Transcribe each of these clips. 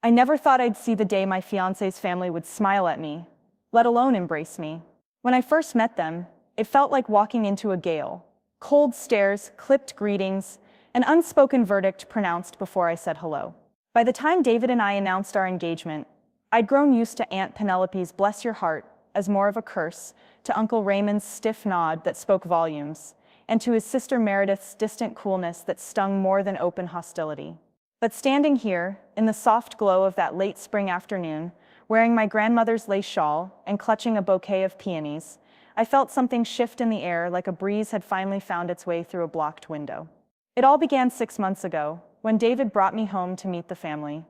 I never thought I'd see the day my fiancé's family would smile at me, let alone embrace me. When I first met them, it felt like walking into a gale. Cold stares, clipped greetings, an unspoken verdict pronounced before I said hello. By the time David and I announced our engagement, I'd grown used to Aunt Penelope's "bless your heart" as more of a curse, to Uncle Raymond's stiff nod that spoke volumes, and to his sister Meredith's distant coolness that stung more than open hostility. But standing here, in the soft glow of that late spring afternoon, wearing my grandmother's lace shawl and clutching a bouquet of peonies, I felt something shift in the air, like a breeze had finally found its way through a blocked window. It all began 6 months ago, when David brought me home to meet the family.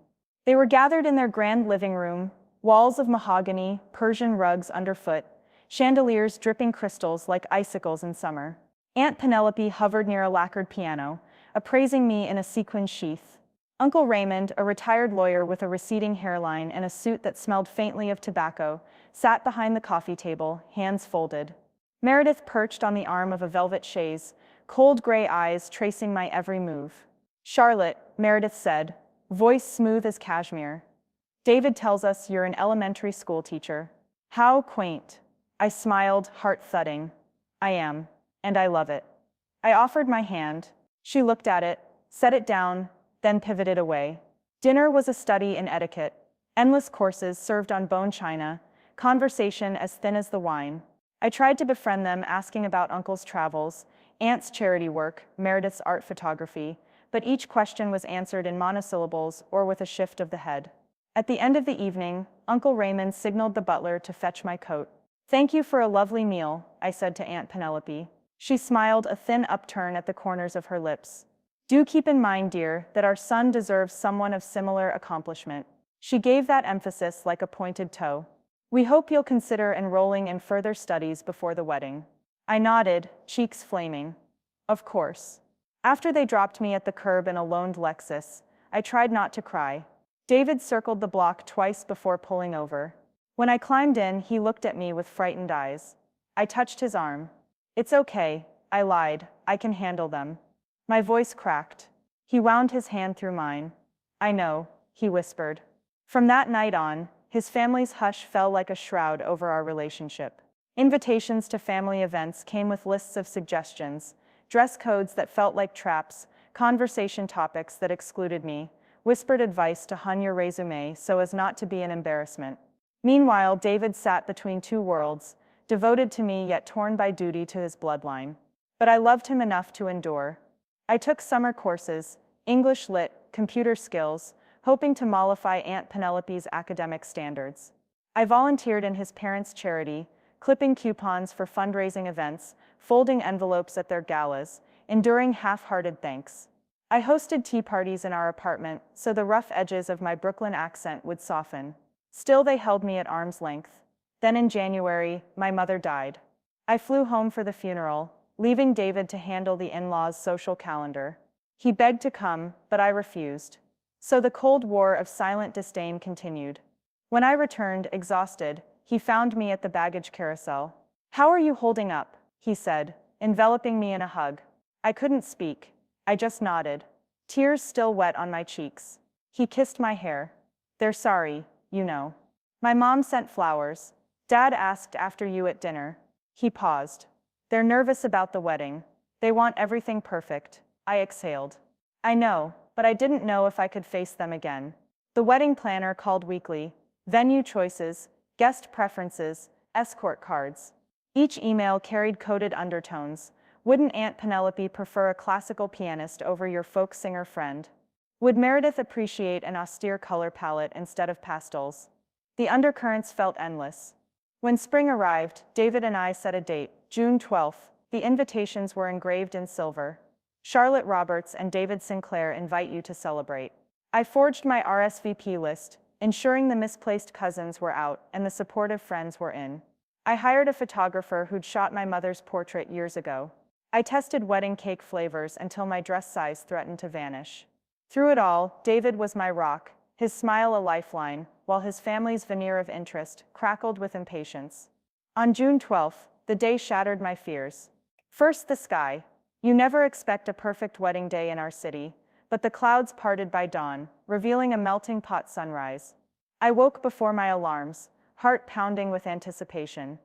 They were gathered in their grand living room, walls of mahogany, Persian rugs underfoot, chandeliers dripping crystals like icicles in summer. Aunt Penelope hovered near a lacquered piano, appraising me in a sequin sheath. Uncle Raymond, a retired lawyer with a receding hairline and a suit that smelled faintly of tobacco, sat behind the coffee table, hands folded. Meredith perched on the arm of a velvet chaise, cold gray eyes tracing my every move. "Charlotte," Meredith said, voice smooth as cashmere, "David tells us you're an elementary school teacher." How quaint. I smiled, heart thudding. I am, and I love it. I offered my hand. She looked at it, set it down, then pivoted away. Dinner was a study in etiquette. Endless courses served on bone china, conversation as thin as the wine. I tried to befriend them, asking about Uncle's travels, Aunt's charity work, Meredith's art photography, but each question was answered in monosyllables or with a shift of the head. At the end of the evening, Uncle Raymond signaled the butler to fetch my coat. "Thank you for a lovely meal," I said to Aunt Penelope. She smiled, a thin upturn at the corners of her lips. "Do keep in mind, dear, that our son deserves someone of similar accomplishment." She gave that emphasis like a pointed toe. "We hope you'll consider enrolling in further studies before the wedding." I nodded, cheeks flaming. Of course. After they dropped me at the curb in a loaned Lexus, I tried not to cry. David circled the block twice before pulling over. When I climbed in, he looked at me with frightened eyes. I touched his arm. "It's okay," I lied. "I can handle them." My voice cracked. He wound his hand through mine. "I know," he whispered. From that night on, his family's hush fell like a shroud over our relationship. Invitations to family events came with lists of suggestions, dress codes that felt like traps, conversation topics that excluded me, whispered advice to hone your resume so as not to be an embarrassment. Meanwhile, David sat between two worlds, devoted to me yet torn by duty to his bloodline. But I loved him enough to endure. I took summer courses, English Lit, computer skills, hoping to mollify Aunt Penelope's academic standards. I volunteered in his parents' charity, clipping coupons for fundraising events, folding envelopes at their galas, enduring half-hearted thanks. I hosted tea parties in our apartment so the rough edges of my Brooklyn accent would soften. Still, they held me at arm's length. Then in January, my mother died. I flew home for the funeral, leaving David to handle the in-laws' social calendar. He begged to come, but I refused. So the Cold War of silent disdain continued. When I returned, exhausted, he found me at the baggage carousel. "How are you holding up?" he said, enveloping me in a hug. I couldn't speak. I just nodded, tears still wet on my cheeks. He kissed my hair. "They're sorry, you know. My mom sent flowers. Dad asked after you at dinner." He paused. "They're nervous about the wedding. They want everything perfect." I exhaled. "I know, but I didn't know if I could face them again." The wedding planner called weekly. Venue choices, guest preferences, escort cards. Each email carried coded undertones. Wouldn't Aunt Penelope prefer a classical pianist over your folk singer friend? Would Meredith appreciate an austere color palette instead of pastels? The undercurrents felt endless. When spring arrived, David and I set a date, June 12th. The invitations were engraved in silver. "Charlotte Roberts and David Sinclair invite you to celebrate." I forged my RSVP list, ensuring the misplaced cousins were out and the supportive friends were in. I hired a photographer who'd shot my mother's portrait years ago. I tested wedding cake flavors until my dress size threatened to vanish. Through it all, David was my rock, his smile a lifeline, while his family's veneer of interest crackled with impatience. On June 12th, the day shattered my fears. First, the sky. You never expect a perfect wedding day in our city, but the clouds parted by dawn, revealing a melting pot sunrise. I woke before my alarms, heart pounding with anticipation.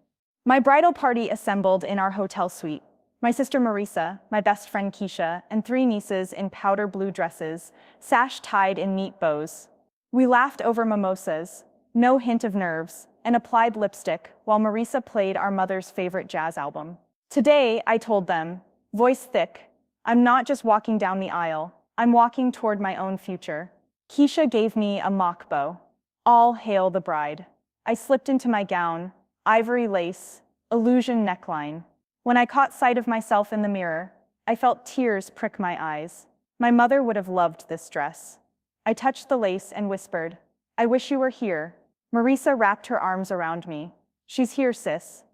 My bridal party assembled in our hotel suite. My sister Marisa, my best friend Keisha, and three nieces in powder blue dresses, sash tied in neat bows. We laughed over mimosas, no hint of nerves, and applied lipstick while Marisa played our mother's favorite jazz album. Today, I told them, voice thick, I'm not just walking down the aisle, I'm walking toward my own future. Keisha gave me a mock bow. All hail the bride. I slipped into my gown, ivory lace, illusion neckline. When I caught sight of myself in the mirror, I felt tears prick my eyes. My mother would have loved this dress. I touched the lace and whispered, I wish you were here. Marisa wrapped her arms around me. She's here, sis.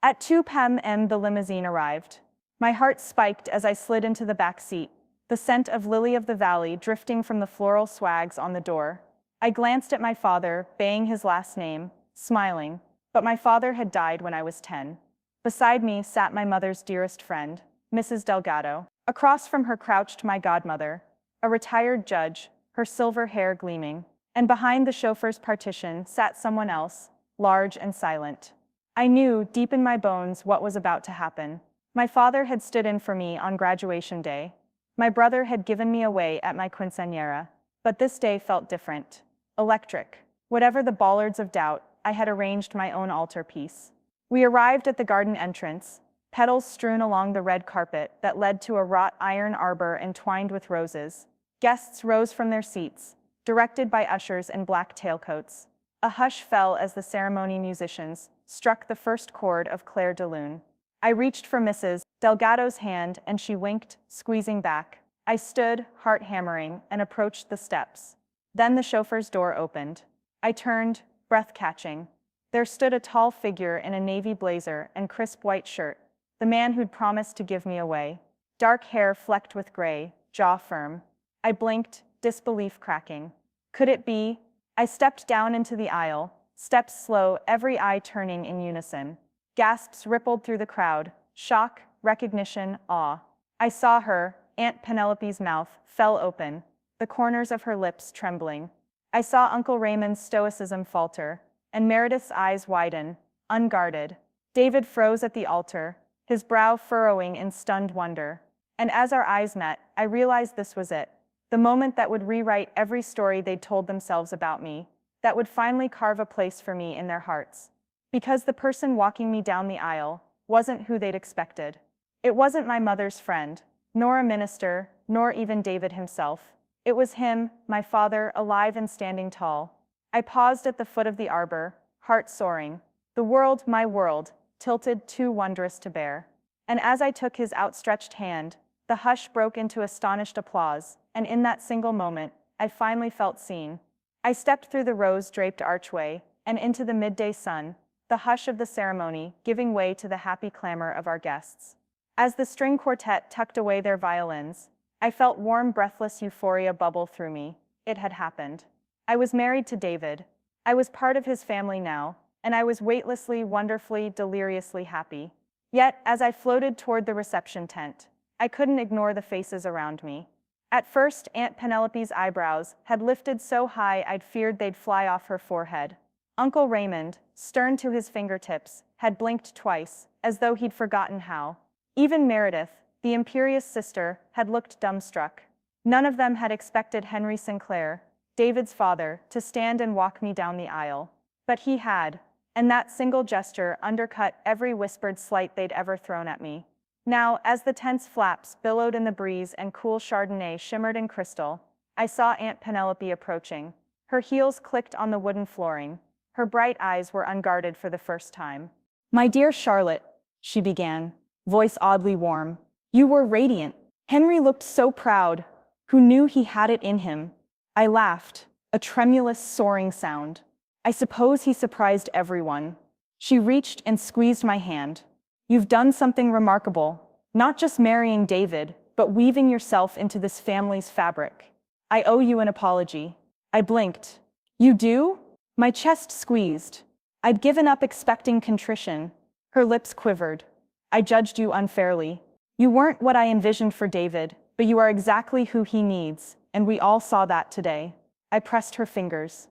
At 2 p.m. the limousine arrived. My heart spiked as I slid into the back seat, the scent of lily of the valley drifting from the floral swags on the door. I glanced at my father, baying his last name, smiling, but my father had died when I was 10. Beside me sat my mother's dearest friend, Mrs. Delgado. Across from her crouched my godmother, a retired judge, her silver hair gleaming, and behind the chauffeur's partition sat someone else, large and silent. I knew, deep in my bones, what was about to happen. My father had stood in for me on graduation day. My brother had given me away at my quinceañera, but this day felt different. Electric. Whatever the bollards of doubt, I had arranged my own altarpiece. We arrived at the garden entrance, petals strewn along the red carpet that led to a wrought iron arbor entwined with roses. Guests rose from their seats, directed by ushers in black tailcoats. A hush fell as the ceremony musicians struck the first chord of Clair de Lune. I reached for Mrs. Delgado's hand and she winked, squeezing back. I stood, heart hammering, and approached the steps. Then the chauffeur's door opened. I turned, breath catching. There stood a tall figure in a navy blazer and crisp white shirt, the man who'd promised to give me away. Dark hair flecked with gray, jaw firm. I blinked, disbelief cracking. Could it be? I stepped down into the aisle, steps slow, every eye turning in unison. Gasps rippled through the crowd, shock, recognition, awe. I saw her, Aunt Penelope's mouth fell open, the corners of her lips trembling. I saw Uncle Raymond's stoicism falter, and Meredith's eyes widen, unguarded. David froze at the altar, his brow furrowing in stunned wonder. And as our eyes met, I realized this was it. The moment that would rewrite every story they'd told themselves about me, that would finally carve a place for me in their hearts. Because the person walking me down the aisle wasn't who they'd expected. It wasn't my mother's friend, nor a minister, nor even David himself. It was him, my father, alive and standing tall. I paused at the foot of the arbor, heart soaring. The world, my world, tilted too wondrous to bear. And as I took his outstretched hand, the hush broke into astonished applause, and in that single moment, I finally felt seen. I stepped through the rose-draped archway, and into the midday sun, the hush of the ceremony giving way to the happy clamor of our guests. As the string quartet tucked away their violins, I felt warm, breathless euphoria bubble through me. It had happened. I was married to David. I was part of his family now, and I was weightlessly, wonderfully, deliriously happy. Yet, as I floated toward the reception tent, I couldn't ignore the faces around me. At first, Aunt Penelope's eyebrows had lifted so high I'd feared they'd fly off her forehead. Uncle Raymond, stern to his fingertips, had blinked twice, as though he'd forgotten how. Even Meredith, the imperious sister, had looked dumbstruck. None of them had expected Henry Sinclair, David's father, to stand and walk me down the aisle. But he had, and that single gesture undercut every whispered slight they'd ever thrown at me. Now, as the tent's flaps billowed in the breeze and cool Chardonnay shimmered in crystal, I saw Aunt Penelope approaching. Her heels clicked on the wooden flooring. Her bright eyes were unguarded for the first time. "My dear Charlotte," she began, voice oddly warm, "you were radiant." Henry looked so proud. Who knew he had it in him? I laughed, a tremulous, soaring sound. I suppose he surprised everyone. She reached and squeezed my hand. "You've done something remarkable, not just marrying David, but weaving yourself into this family's fabric. I owe you an apology." I blinked. "You do?" My chest squeezed. I'd given up expecting contrition. Her lips quivered. "I judged you unfairly. You weren't what I envisioned for David, but you are exactly who he needs, and we all saw that today. I pressed her fingers.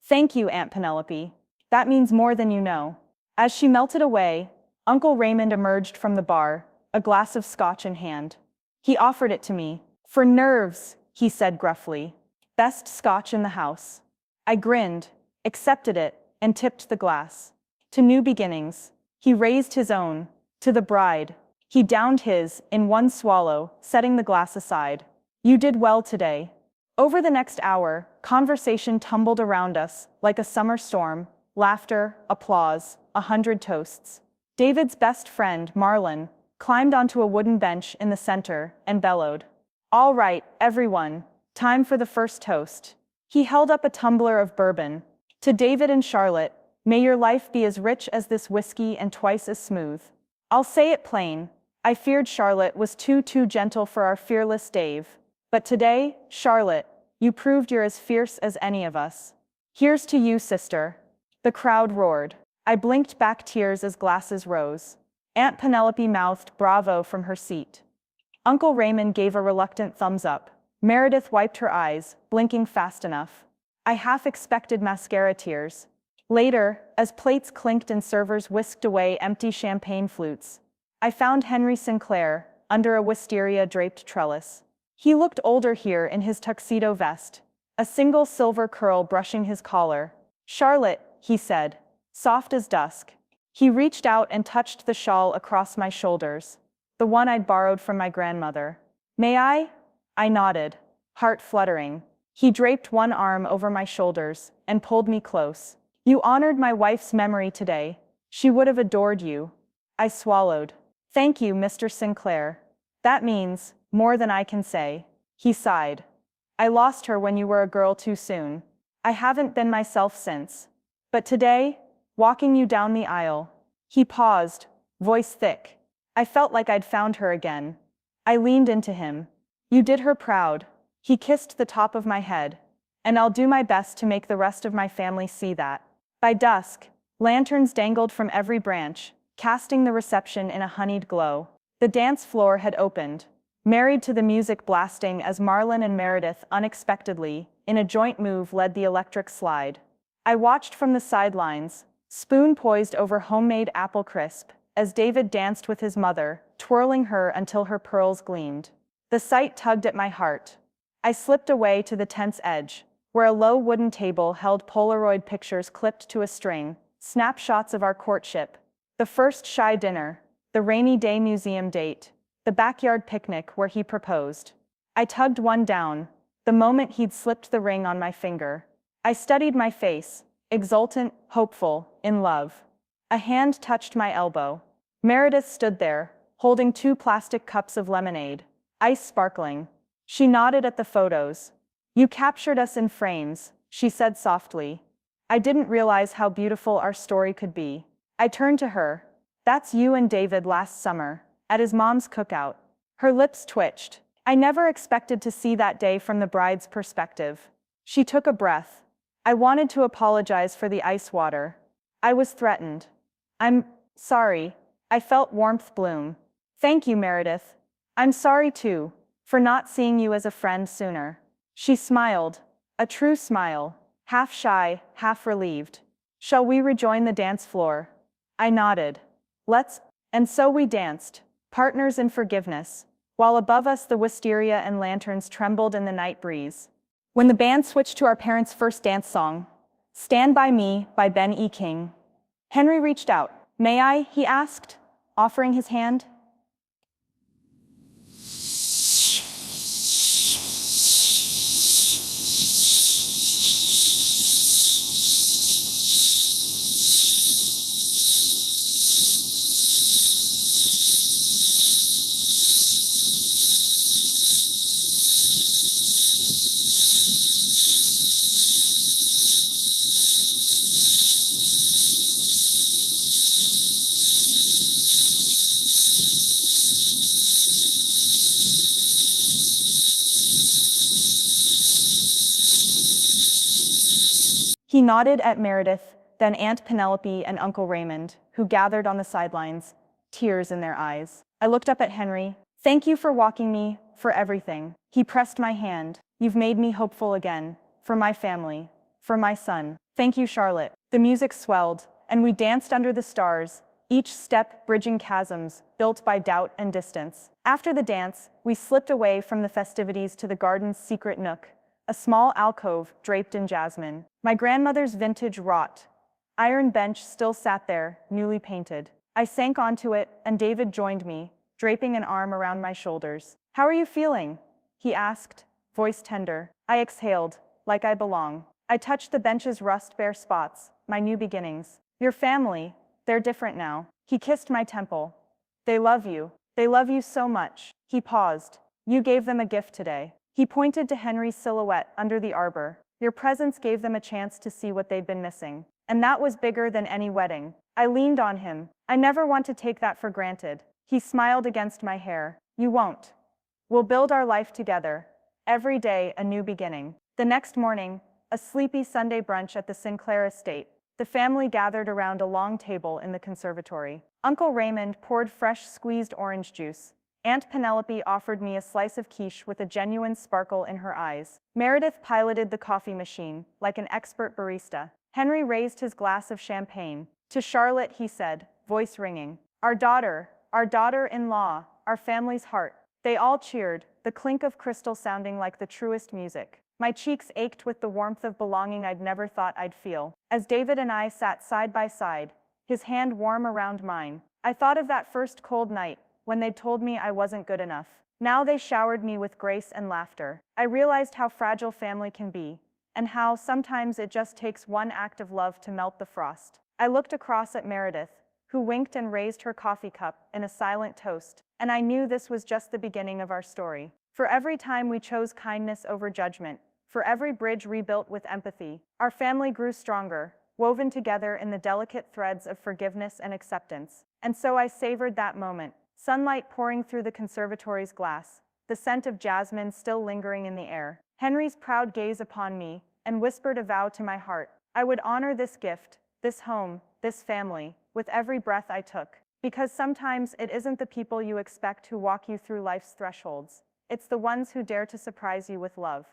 Thank you, Aunt Penelope. That means more than you know. As she melted away, Uncle Raymond emerged from the bar, a glass of scotch in hand. He offered it to me. For nerves, he said gruffly. Best scotch in the house. I grinned, accepted it, and tipped the glass. To new beginnings. He raised his own. To the bride. He downed his, in one swallow, setting the glass aside. You did well today. Over the next hour, conversation tumbled around us, like a summer storm, laughter, applause, 100 toasts. David's best friend, Marlon, climbed onto a wooden bench in the center and bellowed. All right, everyone, time for the first toast. He held up a tumbler of bourbon. To David and Charlotte, may your life be as rich as this whiskey and twice as smooth. I'll say it plain. I feared Charlotte was too gentle for our fearless Dave. But today, Charlotte, you proved you're as fierce as any of us. Here's to you, sister. The crowd roared. I blinked back tears as glasses rose. Aunt Penelope mouthed bravo from her seat. Uncle Raymond gave a reluctant thumbs up. Meredith wiped her eyes, blinking fast enough. I half expected mascara tears. Later, as plates clinked and servers whisked away empty champagne flutes, I found Henry Sinclair, under a wisteria-draped trellis. He looked older here in his tuxedo vest, a single silver curl brushing his collar. Charlotte, he said, soft as dusk. He reached out and touched the shawl across my shoulders, the one I'd borrowed from my grandmother. May I? I nodded, heart fluttering. He draped one arm over my shoulders and pulled me close. You honored my wife's memory today. She would have adored you. I swallowed. Thank you, Mr. Sinclair. That means more than I can say. He sighed. I lost her when you were a girl too soon. I haven't been myself since. But today, walking you down the aisle. He paused, voice thick. I felt like I'd found her again. I leaned into him. You did her proud. He kissed the top of my head. And I'll do my best to make the rest of my family see that. By dusk, lanterns dangled from every branch, casting the reception in a honeyed glow. The dance floor had opened, married to the music blasting as Marlon and Meredith unexpectedly, in a joint move, led the electric slide. I watched from the sidelines, spoon poised over homemade apple crisp, as David danced with his mother, twirling her until her pearls gleamed. The sight tugged at my heart. I slipped away to the tent's edge, where a low wooden table held Polaroid pictures clipped to a string, snapshots of our courtship, the first shy dinner, the rainy day museum date, the backyard picnic where he proposed. I tugged one down, the moment he'd slipped the ring on my finger. I studied my face, exultant, hopeful, in love. A hand touched my elbow. Meredith stood there, holding 2 plastic cups of lemonade, ice sparkling. She nodded at the photos. You captured us in frames, she said softly. I didn't realize how beautiful our story could be. I turned to her. That's you and David last summer, at his mom's cookout. Her lips twitched. I never expected to see that day from the bride's perspective. She took a breath. I wanted to apologize for the ice water. I was threatened. I'm sorry. I felt warmth bloom. Thank you, Meredith. I'm sorry too, for not seeing you as a friend sooner. She smiled, a true smile, half shy, half relieved. Shall we rejoin the dance floor? I nodded. Let's. And so we danced, partners in forgiveness, while above us the wisteria and lanterns trembled in the night breeze. When the band switched to our parents' first dance song, Stand By Me by Ben E. King, Henry reached out. May I? He asked, offering his hand. He nodded at Meredith, then Aunt Penelope and Uncle Raymond, who gathered on the sidelines, tears in their eyes. I looked up at Henry. Thank you for walking me, for everything. He pressed my hand. You've made me hopeful again. For my family. For my son. Thank you, Charlotte. The music swelled, and we danced under the stars, each step bridging chasms built by doubt and distance. After the dance, we slipped away from the festivities to the garden's secret nook, a small alcove draped in jasmine. My grandmother's vintage wrought iron bench still sat there, newly painted. I sank onto it, and David joined me, draping an arm around my shoulders. "How are you feeling?" he asked, voice tender. I exhaled, like I belong. I touched the bench's rust-bare spots, my new beginnings. "Your family, they're different now." He kissed my temple. "They love you. They love you so much." He paused. "You gave them a gift today." He pointed to Henry's silhouette under the arbor. "Your presence gave them a chance to see what they'd been missing. And that was bigger than any wedding." I leaned on him. "I never want to take that for granted." He smiled against my hair. "You won't. We'll build our life together. Every day, a new beginning." The next morning, a sleepy Sunday brunch at the Sinclair estate. The family gathered around a long table in the conservatory. Uncle Raymond poured fresh squeezed orange juice. Aunt Penelope offered me a slice of quiche with a genuine sparkle in her eyes. Meredith piloted the coffee machine, like an expert barista. Henry raised his glass of champagne. "To Charlotte," he said, voice ringing. Our daughter-in-law, our family's heart." They all cheered, the clink of crystal sounding like the truest music. My cheeks ached with the warmth of belonging I'd never thought I'd feel. As David and I sat side by side, his hand warm around mine, I thought of that first cold night, when they'd told me I wasn't good enough. Now they showered me with grace and laughter. I realized how fragile family can be, and how sometimes it just takes one act of love to melt the frost. I looked across at Meredith, who winked and raised her coffee cup in a silent toast, and I knew this was just the beginning of our story. For every time we chose kindness over judgment, for every bridge rebuilt with empathy, our family grew stronger, woven together in the delicate threads of forgiveness and acceptance. And so I savored that moment, sunlight pouring through the conservatory's glass, the scent of jasmine still lingering in the air, Henry's proud gaze upon me, and whispered a vow to my heart. I would honor this gift, this home, this family, with every breath I took. Because sometimes it isn't the people you expect who walk you through life's thresholds. It's the ones who dare to surprise you with love.